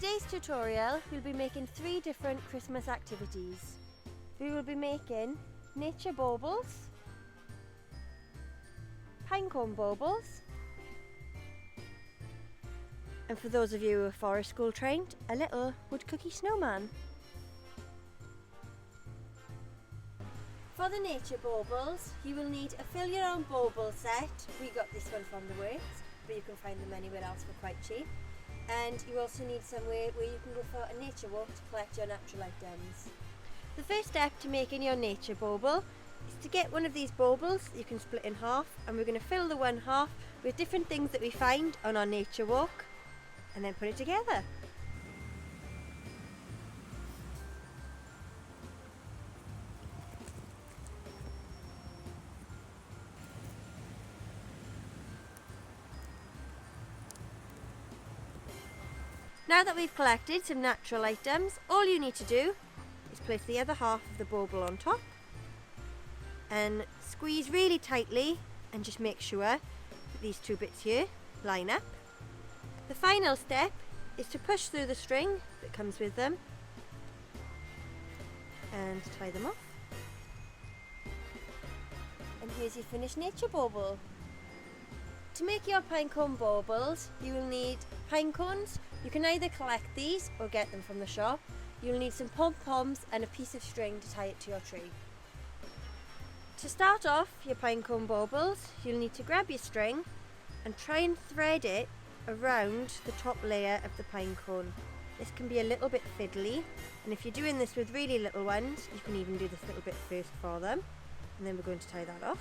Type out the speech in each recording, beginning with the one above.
today's tutorial, we'll be making 3 different Christmas activities. We will be making nature baubles, pinecone baubles, and for those of you who are forest school trained, a little wood cookie snowman. For the nature baubles, you will need a fill your own bauble set. We got this one from the Works, but you can find them anywhere else for quite cheap. And you also need somewhere where you can go for a nature walk to collect your natural items. The first step to making your nature bauble is to get one of these baubles you can split in half, and we're going to fill the one half with different things that we find on our nature walk and then put it together. Now that we've collected some natural items, all you need to do is place the other half of the bauble on top and squeeze really tightly and just make sure that these 2 bits here line up. The final step is to push through the string that comes with them and tie them off. And here's your finished nature bauble. To make your pinecone baubles, you will need pine cones. You can either collect these or get them from the shop. You'll need some pom-poms and a piece of string to tie it to your tree. To start off your pinecone baubles, you'll need to grab your string and try and thread it around the top layer of the pinecone. This can be a little bit fiddly, and if you're doing this with really little ones, you can even do this little bit first for them, and then we're going to tie that off.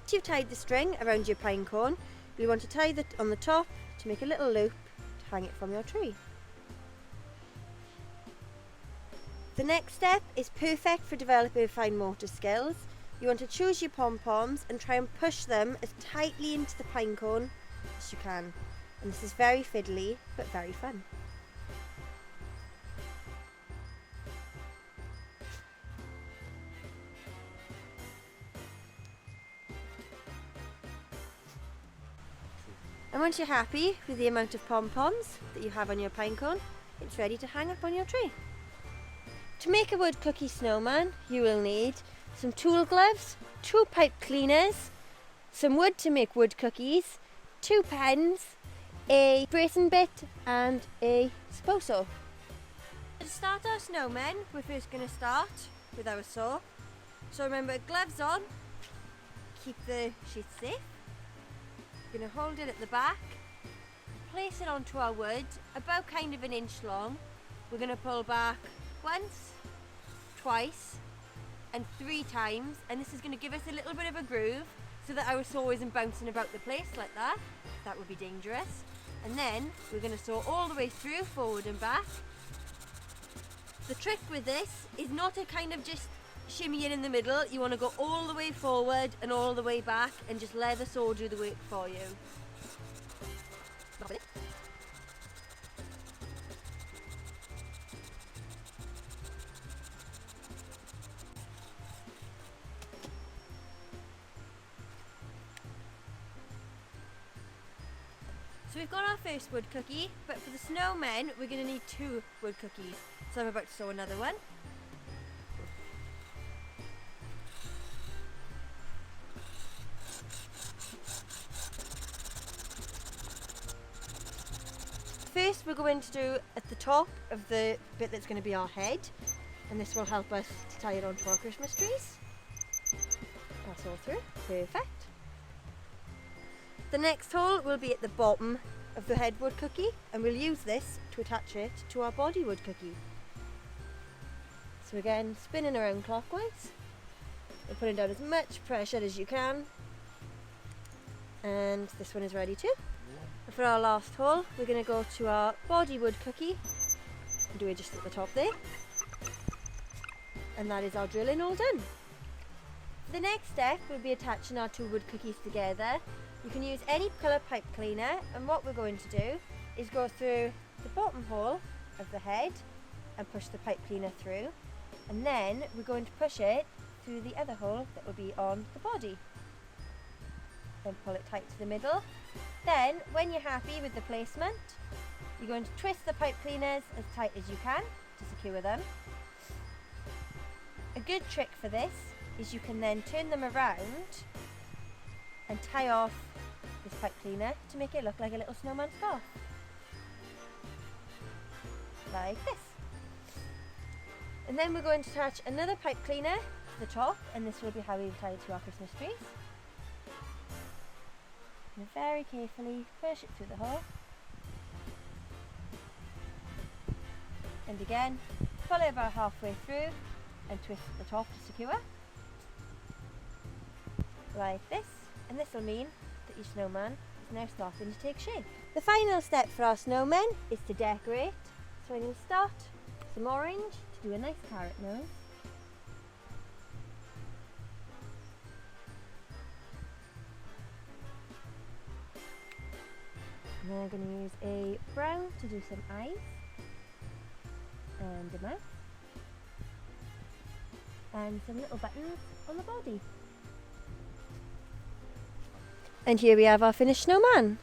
Once you've tied the string around your pinecone, you'll want to tie it on the top to make a little loop to hang it from your tree. The next step is perfect for developing fine motor skills. You want to choose your pom-poms and try and push them as tightly into the pinecone as you can. And this is very fiddly, but very fun. And once you're happy with the amount of pom-poms that you have on your pinecone, it's ready to hang up on your tree. To make a wood cookie snowman, you will need some tool gloves, 2 pipe cleaners, some wood to make wood cookies, 2 pens, a bracing bit and a sposo. To start our snowmen, we're first going to start with our saw. So remember, gloves on, keep the sheath safe. We're going to hold it at the back, place it onto our wood, about kind of 1 inch long. We're going to pull back once, twice and 3 times, and this is going to give us a little bit of a groove so that our saw isn't bouncing about the place like that. That would be dangerous. And then we're going to saw all the way through, forward and back. The trick with this is not to kind of just shimmy in the middle. You want to go all the way forward and all the way back and just let the saw do the work for you. So we've got our first wood cookie, but for the snowmen we're going to need 2 wood cookies. So I'm about to sew another one. First we're going to do at the top of the bit that's going to be our head, and this will help us to tie it onto our Christmas trees. Pass all through, perfect. The next hole will be at the bottom of the head wood cookie, and we'll use this to attach it to our body wood cookie. So again, spinning around clockwise and putting down as much pressure as you can, and this one is ready too. And for our last hole, we're going to go to our body wood cookie and do it just at the top there, and that is our drilling all done. The next step will be attaching our 2 wood cookies together. You can use any colour pipe cleaner, and what we're going to do is go through the bottom hole of the head and push the pipe cleaner through, and then we're going to push it through the other hole that will be on the body. Then pull it tight to the middle. Then, when you're happy with the placement, you're going to twist the pipe cleaners as tight as you can to secure them. A good trick for this is you can then turn them around and tie off this pipe cleaner to make it look like a little snowman scarf. Like this. And then we're going to attach another pipe cleaner to the top, and this will be how we tie it to our Christmas trees. And very carefully push it through the hole. And again, pull it about halfway through and twist at the top to secure. Like this. And this will mean that your snowman is now starting to take shape. The final step for our snowmen is to decorate. So I'm going to start some orange to do a nice carrot nose. And then I'm going to use a brown to do some eyes and a mouth and some little buttons on the body. And here we have our finished snowman.